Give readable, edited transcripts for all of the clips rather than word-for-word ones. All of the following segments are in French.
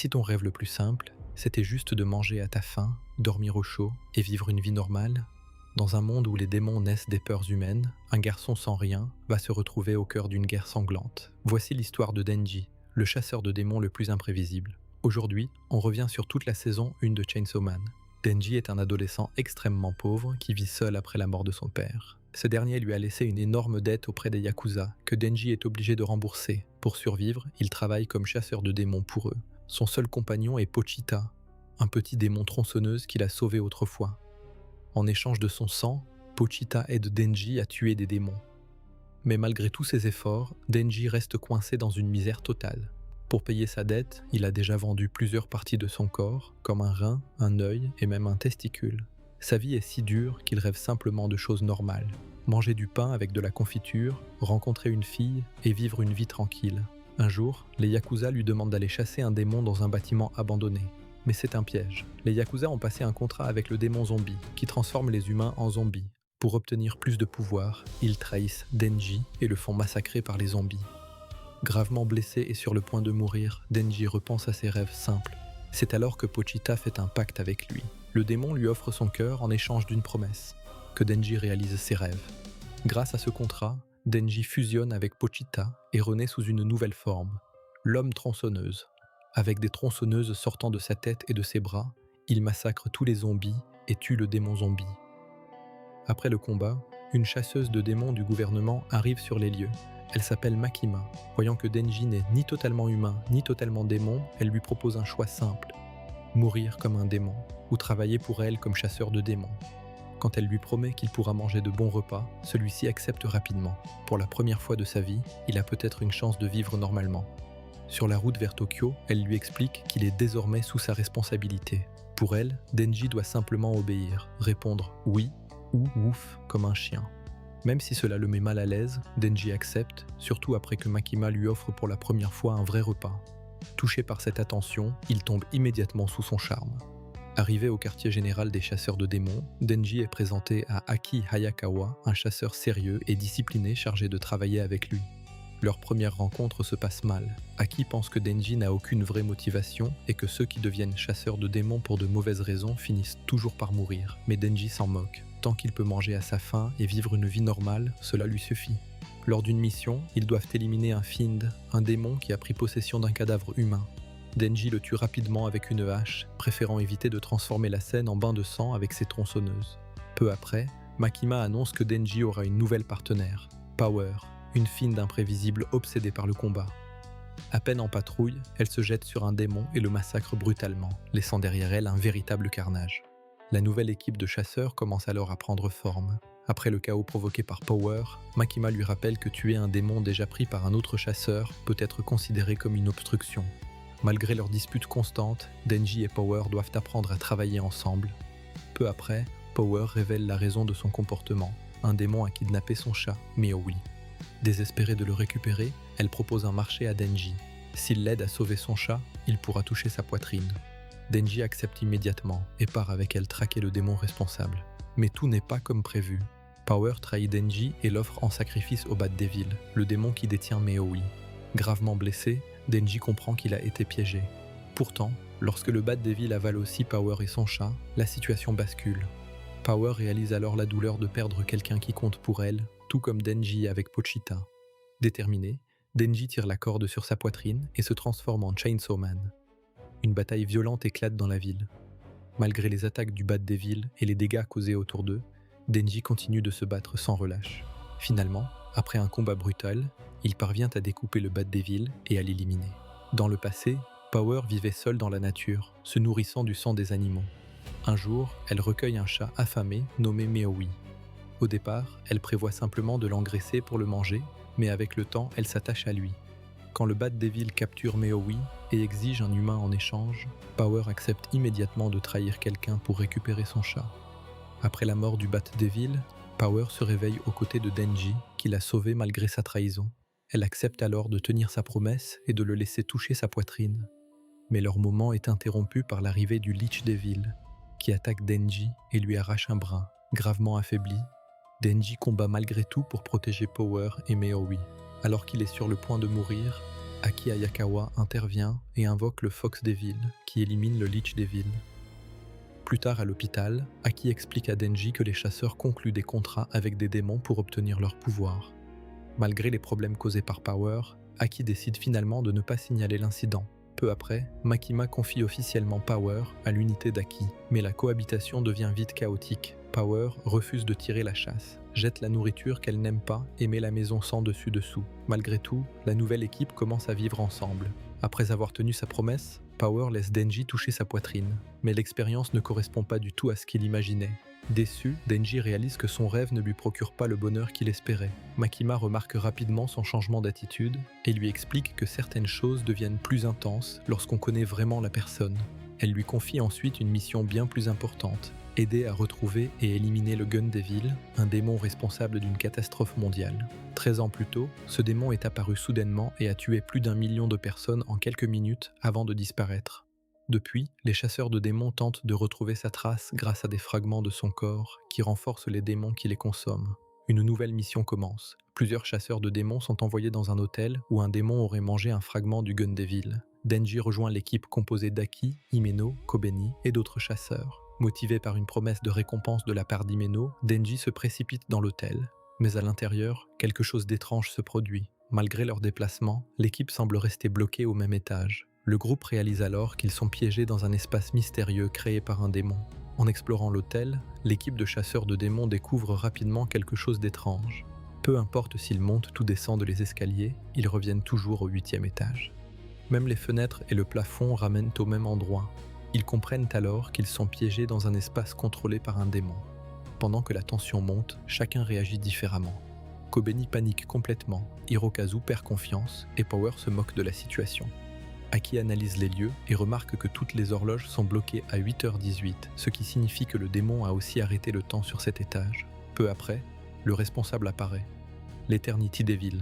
si ton rêve le plus simple, c'était juste de manger à ta faim, dormir au chaud et vivre une vie normale? Dans un monde où les démons naissent des peurs humaines, un garçon sans rien va se retrouver au cœur d'une guerre sanglante. Voici l'histoire de Denji, le chasseur de démons le plus imprévisible. Aujourd'hui, on revient sur toute la saison 1 de Chainsaw Man. Denji est un adolescent extrêmement pauvre qui vit seul après la mort de son père. Ce dernier lui a laissé une énorme dette auprès des Yakuza que Denji est obligé de rembourser. Pour survivre, il travaille comme chasseur de démons pour eux. Son seul compagnon est Pochita, un petit démon tronçonneuse qu'il a sauvé autrefois. En échange de son sang, Pochita aide Denji à tuer des démons. Mais malgré tous ses efforts, Denji reste coincé dans une misère totale. Pour payer sa dette, il a déjà vendu plusieurs parties de son corps, comme un rein, un œil et même un testicule. Sa vie est si dure qu'il rêve simplement de choses normales. Manger du pain avec de la confiture, rencontrer une fille et vivre une vie tranquille. Un jour, les Yakuza lui demandent d'aller chasser un démon dans un bâtiment abandonné. Mais c'est un piège. Les Yakuza ont passé un contrat avec le démon zombie, qui transforme les humains en zombies. Pour obtenir plus de pouvoir, ils trahissent Denji et le font massacrer par les zombies. Gravement blessé et sur le point de mourir, Denji repense à ses rêves simples. C'est alors que Pochita fait un pacte avec lui. Le démon lui offre son cœur en échange d'une promesse, que Denji réalise ses rêves. Grâce à ce contrat, Denji fusionne avec Pochita et renaît sous une nouvelle forme, l'homme tronçonneuse. Avec des tronçonneuses sortant de sa tête et de ses bras, il massacre tous les zombies et tue le démon zombie. Après le combat, une chasseuse de démons du gouvernement arrive sur les lieux. Elle s'appelle Makima. Voyant que Denji n'est ni totalement humain ni totalement démon, elle lui propose un choix simple: mourir comme un démon ou travailler pour elle comme chasseur de démons. Quand elle lui promet qu'il pourra manger de bons repas, celui-ci accepte rapidement. Pour la première fois de sa vie, il a peut-être une chance de vivre normalement. Sur la route vers Tokyo, elle lui explique qu'il est désormais sous sa responsabilité. Pour elle, Denji doit simplement obéir, répondre oui ou ouf comme un chien. Même si cela le met mal à l'aise, Denji accepte, surtout après que Makima lui offre pour la première fois un vrai repas. Touché par cette attention, il tombe immédiatement sous son charme. Arrivé au quartier général des chasseurs de démons, Denji est présenté à Aki Hayakawa, un chasseur sérieux et discipliné chargé de travailler avec lui. Leur première rencontre se passe mal. Aki pense que Denji n'a aucune vraie motivation et que ceux qui deviennent chasseurs de démons pour de mauvaises raisons finissent toujours par mourir. Mais Denji s'en moque. Tant qu'il peut manger à sa faim et vivre une vie normale, cela lui suffit. Lors d'une mission, ils doivent éliminer un Fiend, un démon qui a pris possession d'un cadavre humain. Denji le tue rapidement avec une hache, préférant éviter de transformer la scène en bain de sang avec ses tronçonneuses. Peu après, Makima annonce que Denji aura une nouvelle partenaire, Power, une Fiend imprévisible obsédée par le combat. À peine en patrouille, elle se jette sur un démon et le massacre brutalement, laissant derrière elle un véritable carnage. La nouvelle équipe de chasseurs commence alors à prendre forme. Après le chaos provoqué par Power, Makima lui rappelle que tuer un démon déjà pris par un autre chasseur peut être considéré comme une obstruction. Malgré leurs disputes constantes, Denji et Power doivent apprendre à travailler ensemble. Peu après, Power révèle la raison de son comportement. Un démon a kidnappé son chat, Meowi. Désespérée de le récupérer, elle propose un marché à Denji. S'il l'aide à sauver son chat, il pourra toucher sa poitrine. Denji accepte immédiatement et part avec elle traquer le démon responsable. Mais tout n'est pas comme prévu. Power trahit Denji et l'offre en sacrifice au Bat Devil, le démon qui détient Meowi. Gravement blessé, Denji comprend qu'il a été piégé. Pourtant, lorsque le Bat Devil avale aussi Power et son chat, la situation bascule. Power réalise alors la douleur de perdre quelqu'un qui compte pour elle, tout comme Denji avec Pochita. Déterminé, Denji tire la corde sur sa poitrine et se transforme en Chainsaw Man. Une bataille violente éclate dans la ville. Malgré les attaques du Bat Devil et les dégâts causés autour d'eux, Denji continue de se battre sans relâche. Finalement, après un combat brutal, il parvient à découper le Bat Devil et à l'éliminer. Dans le passé, Power vivait seule dans la nature, se nourrissant du sang des animaux. Un jour, elle recueille un chat affamé nommé Meowi. Au départ, elle prévoit simplement de l'engraisser pour le manger, mais avec le temps, elle s'attache à lui. Quand le Bat Devil capture Meowi et exige un humain en échange, Power accepte immédiatement de trahir quelqu'un pour récupérer son chat. Après la mort du Bat Devil, Power se réveille aux côtés de Denji, qui l'a sauvé malgré sa trahison. Elle accepte alors de tenir sa promesse et de le laisser toucher sa poitrine. Mais leur moment est interrompu par l'arrivée du Lich Devil, qui attaque Denji et lui arrache un bras. Gravement affaibli, Denji combat malgré tout pour protéger Power et Meowi. Alors qu'il est sur le point de mourir, Aki Ayakawa intervient et invoque le Fox Devil, qui élimine le Lich Devil. Plus tard à l'hôpital, Aki explique à Denji que les chasseurs concluent des contrats avec des démons pour obtenir leur pouvoir. Malgré les problèmes causés par Power, Aki décide finalement de ne pas signaler l'incident. Peu après, Makima confie officiellement Power à l'unité d'Aki, mais la cohabitation devient vite chaotique. Power refuse de tirer la chasse, jette la nourriture qu'elle n'aime pas et met la maison sans dessus-dessous. Malgré tout, la nouvelle équipe commence à vivre ensemble. Après avoir tenu sa promesse, Power laisse Denji toucher sa poitrine, mais l'expérience ne correspond pas du tout à ce qu'il imaginait. Déçu, Denji réalise que son rêve ne lui procure pas le bonheur qu'il espérait. Makima remarque rapidement son changement d'attitude et lui explique que certaines choses deviennent plus intenses lorsqu'on connaît vraiment la personne. Elle lui confie ensuite une mission bien plus importante, aider à retrouver et éliminer le Gun Devil, un démon responsable d'une catastrophe mondiale. 13 ans plus tôt, ce démon est apparu soudainement et a tué plus d'1 million de personnes en quelques minutes avant de disparaître. Depuis, les chasseurs de démons tentent de retrouver sa trace grâce à des fragments de son corps qui renforcent les démons qui les consomment. Une nouvelle mission commence. Plusieurs chasseurs de démons sont envoyés dans un hôtel où un démon aurait mangé un fragment du Gun Devil. Denji rejoint l'équipe composée d'Aki, Himeno, Kobeni et d'autres chasseurs. Motivé par une promesse de récompense de la part d'Himeno, Denji se précipite dans l'hôtel. Mais à l'intérieur, quelque chose d'étrange se produit. Malgré leur déplacement, l'équipe semble rester bloquée au même étage. Le groupe réalise alors qu'ils sont piégés dans un espace mystérieux créé par un démon. En explorant l'hôtel, l'équipe de chasseurs de démons découvre rapidement quelque chose d'étrange. Peu importe s'ils montent ou descendent les escaliers, ils reviennent toujours au 8e étage. Même les fenêtres et le plafond ramènent au même endroit. Ils comprennent alors qu'ils sont piégés dans un espace contrôlé par un démon. Pendant que la tension monte, chacun réagit différemment. Kobeni panique complètement, Hirokazu perd confiance et Power se moque de la situation. Aki analyse les lieux et remarque que toutes les horloges sont bloquées à 8h18, ce qui signifie que le démon a aussi arrêté le temps sur cet étage. Peu après, le responsable apparaît, l'Eternity Devil.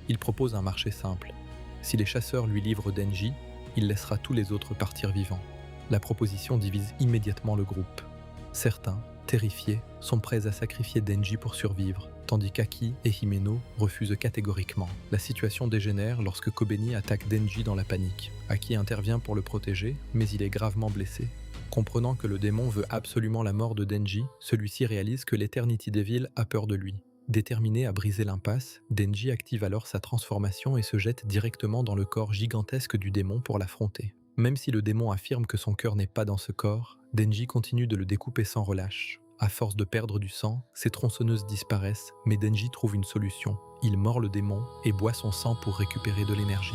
Il propose un marché simple. Si les chasseurs lui livrent Denji, il laissera tous les autres partir vivants. La proposition divise immédiatement le groupe. Certains, terrifiés, sont prêts à sacrifier Denji pour survivre, tandis qu'Aki et Himeno refusent catégoriquement. La situation dégénère lorsque Kobeni attaque Denji dans la panique. Aki intervient pour le protéger, mais il est gravement blessé. Comprenant que le démon veut absolument la mort de Denji, celui-ci réalise que l'Eternity Devil a peur de lui. Déterminé à briser l'impasse, Denji active alors sa transformation et se jette directement dans le corps gigantesque du démon pour l'affronter. Même si le démon affirme que son cœur n'est pas dans ce corps, Denji continue de le découper sans relâche. À force de perdre du sang, ses tronçonneuses disparaissent, mais Denji trouve une solution. Il mord le démon et boit son sang pour récupérer de l'énergie.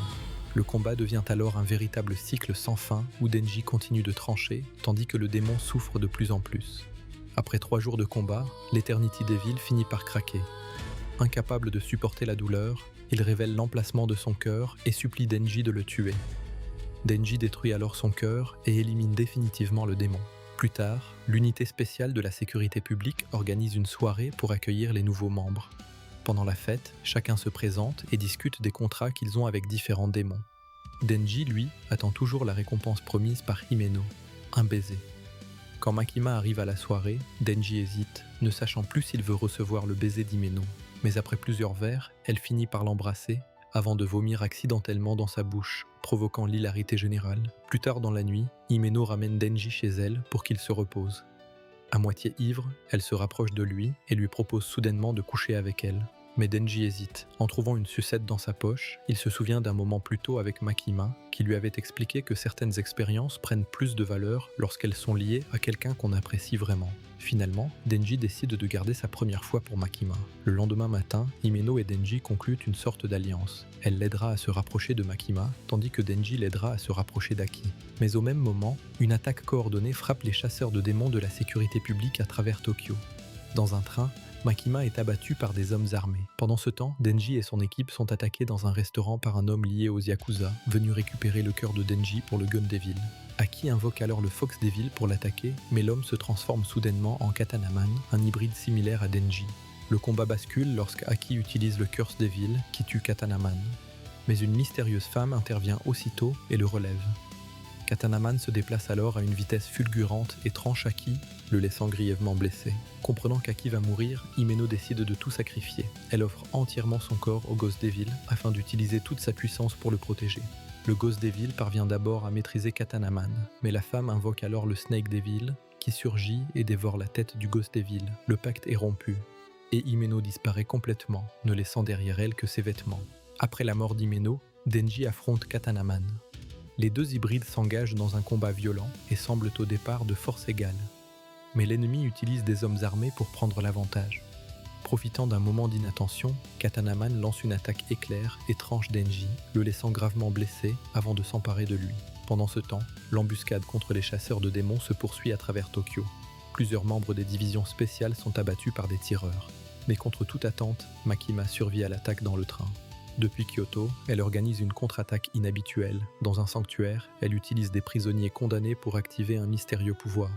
Le combat devient alors un véritable cycle sans fin où Denji continue de trancher, tandis que le démon souffre de plus en plus. Après 3 jours de combat, l'Eternity Devil finit par craquer. Incapable de supporter la douleur, il révèle l'emplacement de son cœur et supplie Denji de le tuer. Denji détruit alors son cœur et élimine définitivement le démon. Plus tard, l'unité spéciale de la sécurité publique organise une soirée pour accueillir les nouveaux membres. Pendant la fête, chacun se présente et discute des contrats qu'ils ont avec différents démons. Denji, lui, attend toujours la récompense promise par Himeno, un baiser. Quand Makima arrive à la soirée, Denji hésite, ne sachant plus s'il veut recevoir le baiser d'Himeno. Mais après plusieurs verres, elle finit par l'embrasser, avant de vomir accidentellement dans sa bouche, provoquant l'hilarité générale. Plus tard dans la nuit, Himeno ramène Denji chez elle pour qu'il se repose. À moitié ivre, elle se rapproche de lui et lui propose soudainement de coucher avec elle. Mais Denji hésite. En trouvant une sucette dans sa poche, il se souvient d'un moment plus tôt avec Makima, qui lui avait expliqué que certaines expériences prennent plus de valeur lorsqu'elles sont liées à quelqu'un qu'on apprécie vraiment. Finalement, Denji décide de garder sa première fois pour Makima. Le lendemain matin, Himeno et Denji concluent une sorte d'alliance. Elle l'aidera à se rapprocher de Makima, tandis que Denji l'aidera à se rapprocher d'Aki. Mais au même moment, une attaque coordonnée frappe les chasseurs de démons de la sécurité publique à travers Tokyo. Dans un train, Makima est abattu par des hommes armés. Pendant ce temps, Denji et son équipe sont attaqués dans un restaurant par un homme lié aux Yakuza, venu récupérer le cœur de Denji pour le Gun Devil. Aki invoque alors le Fox Devil pour l'attaquer, mais l'homme se transforme soudainement en Katanaman, un hybride similaire à Denji. Le combat bascule lorsque Aki utilise le Curse Devil qui tue Katanaman. Mais une mystérieuse femme intervient aussitôt et le relève. Katanaman se déplace alors à une vitesse fulgurante et tranche Aki, le laissant grièvement blessé. Comprenant qu'Aki va mourir, Himeno décide de tout sacrifier. Elle offre entièrement son corps au Ghost Devil afin d'utiliser toute sa puissance pour le protéger. Le Ghost Devil parvient d'abord à maîtriser Katanaman, mais la femme invoque alors le Snake Devil, qui surgit et dévore la tête du Ghost Devil. Le pacte est rompu, et Himeno disparaît complètement, ne laissant derrière elle que ses vêtements. Après la mort d'Himeno, Denji affronte Katanaman. Les deux hybrides s'engagent dans un combat violent et semblent au départ de force égale. Mais l'ennemi utilise des hommes armés pour prendre l'avantage. Profitant d'un moment d'inattention, Katanaman lance une attaque éclair et tranche Denji, le laissant gravement blessé avant de s'emparer de lui. Pendant ce temps, l'embuscade contre les chasseurs de démons se poursuit à travers Tokyo. Plusieurs membres des divisions spéciales sont abattus par des tireurs. Mais contre toute attente, Makima survit à l'attaque dans le train. Depuis Kyoto, elle organise une contre-attaque inhabituelle. Dans un sanctuaire, elle utilise des prisonniers condamnés pour activer un mystérieux pouvoir.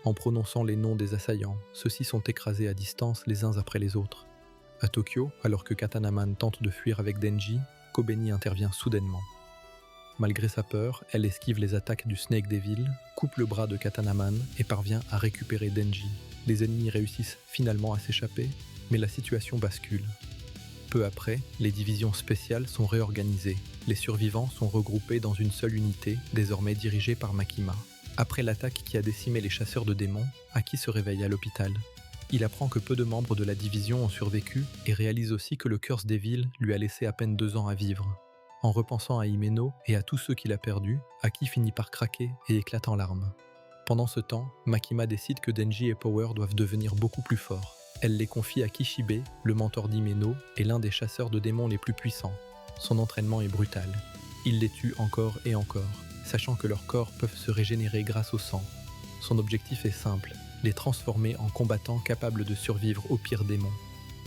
En prononçant les noms des assaillants, ceux-ci sont écrasés à distance les uns après les autres. À Tokyo, alors que Katanaman tente de fuir avec Denji, Kobeni intervient soudainement. Malgré sa peur, elle esquive les attaques du Snake Devil, coupe le bras de Katanaman et parvient à récupérer Denji. Les ennemis réussissent finalement à s'échapper, mais la situation bascule. Peu après, les divisions spéciales sont réorganisées. Les survivants sont regroupés dans une seule unité, désormais dirigée par Makima. Après l'attaque qui a décimé les chasseurs de démons, Aki se réveille à l'hôpital. Il apprend que peu de membres de la division ont survécu et réalise aussi que le Curse Devil lui a laissé à peine 2 ans à vivre. En repensant à Himeno et à tous ceux qu'il a perdus, Aki finit par craquer et éclate en larmes. Pendant ce temps, Makima décide que Denji et Power doivent devenir beaucoup plus forts. Elle les confie à Kishibe, le mentor d'Himeno et l'un des chasseurs de démons les plus puissants. Son entraînement est brutal. Il les tue encore et encore, sachant que leurs corps peuvent se régénérer grâce au sang. Son objectif est simple, les transformer en combattants capables de survivre aux pires démons.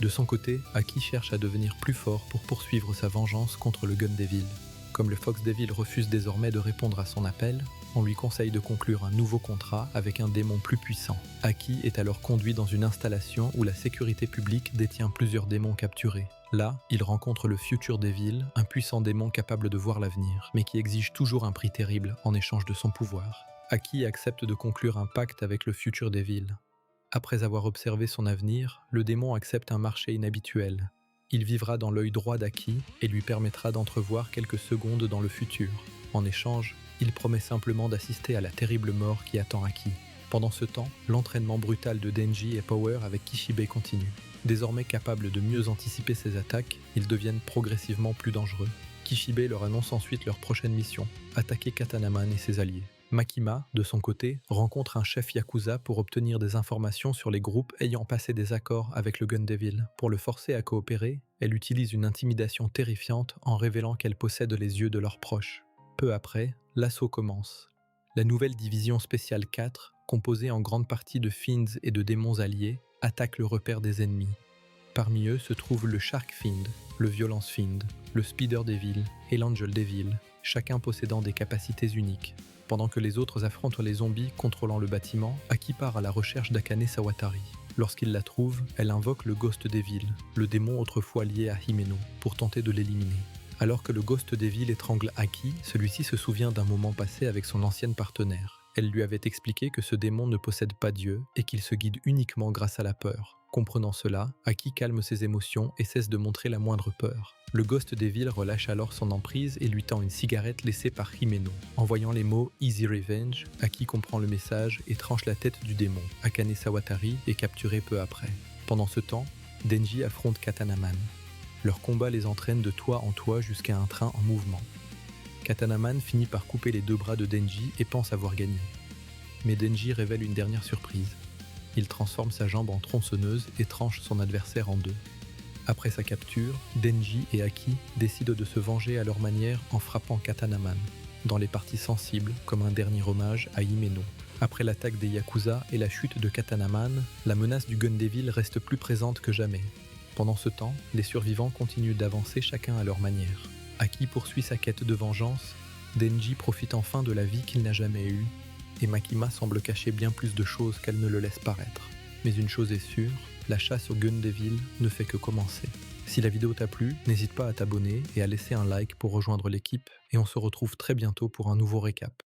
De son côté, Aki cherche à devenir plus fort pour poursuivre sa vengeance contre le Gun Devil. Comme le Fox Devil refuse désormais de répondre à son appel, on lui conseille de conclure un nouveau contrat avec un démon plus puissant. Aki est alors conduit dans une installation où la sécurité publique détient plusieurs démons capturés. Là, il rencontre le Future Devil, un puissant démon capable de voir l'avenir, mais qui exige toujours un prix terrible en échange de son pouvoir. Aki accepte de conclure un pacte avec le Future Devil. Après avoir observé son avenir, le démon accepte un marché inhabituel. Il vivra dans l'œil droit d'Aki et lui permettra d'entrevoir quelques secondes dans le futur. En échange, il promet simplement d'assister à la terrible mort qui attend Aki. Pendant ce temps, l'entraînement brutal de Denji et Power avec Kishibe continue. Désormais capables de mieux anticiper ses attaques, ils deviennent progressivement plus dangereux. Kishibe leur annonce ensuite leur prochaine mission, attaquer Katanaman et ses alliés. Makima, de son côté, rencontre un chef Yakuza pour obtenir des informations sur les groupes ayant passé des accords avec le Gun Devil. Pour le forcer à coopérer, elle utilise une intimidation terrifiante en révélant qu'elle possède les yeux de leurs proches. Peu après, l'assaut commence. La nouvelle division spéciale 4, composée en grande partie de Fiends et de démons alliés, attaque le repère des ennemis. Parmi eux se trouvent le Shark Fiend, le Violence Fiend, le Spider Devil et l'Angel Devil, chacun possédant des capacités uniques. Pendant que les autres affrontent les zombies contrôlant le bâtiment, Aki part à la recherche d'Akane Sawatari. Lorsqu'il la trouve, elle invoque le Ghost Devil, le démon autrefois lié à Himeno, pour tenter de l'éliminer. Alors que le Ghost Devil étrangle Aki, celui-ci se souvient d'un moment passé avec son ancienne partenaire. Elle lui avait expliqué que ce démon ne possède pas Dieu et qu'il se guide uniquement grâce à la peur. Comprenant cela, Aki calme ses émotions et cesse de montrer la moindre peur. Le Ghost Devil relâche alors son emprise et lui tend une cigarette laissée par Himeno. En voyant les mots « Easy Revenge », Aki comprend le message et tranche la tête du démon. Akane Sawatari est capturé peu après. Pendant ce temps, Denji affronte Katanaman. Leur combat les entraîne de toit en toit jusqu'à un train en mouvement. Katanaman finit par couper les 2 bras de Denji et pense avoir gagné. Mais Denji révèle une dernière surprise. Il transforme sa jambe en tronçonneuse et tranche son adversaire en 2. Après sa capture, Denji et Aki décident de se venger à leur manière en frappant Katanaman, dans les parties sensibles comme un dernier hommage à Himeno. Après l'attaque des Yakuza et la chute de Katanaman, la menace du Gun Devil reste plus présente que jamais. Pendant ce temps, les survivants continuent d'avancer chacun à leur manière. Aki poursuit sa quête de vengeance, Denji profite enfin de la vie qu'il n'a jamais eue, et Makima semble cacher bien plus de choses qu'elle ne le laisse paraître. Mais une chose est sûre, la chasse au Gun Devil ne fait que commencer. Si la vidéo t'a plu, n'hésite pas à t'abonner et à laisser un like pour rejoindre l'équipe, et on se retrouve très bientôt pour un nouveau récap.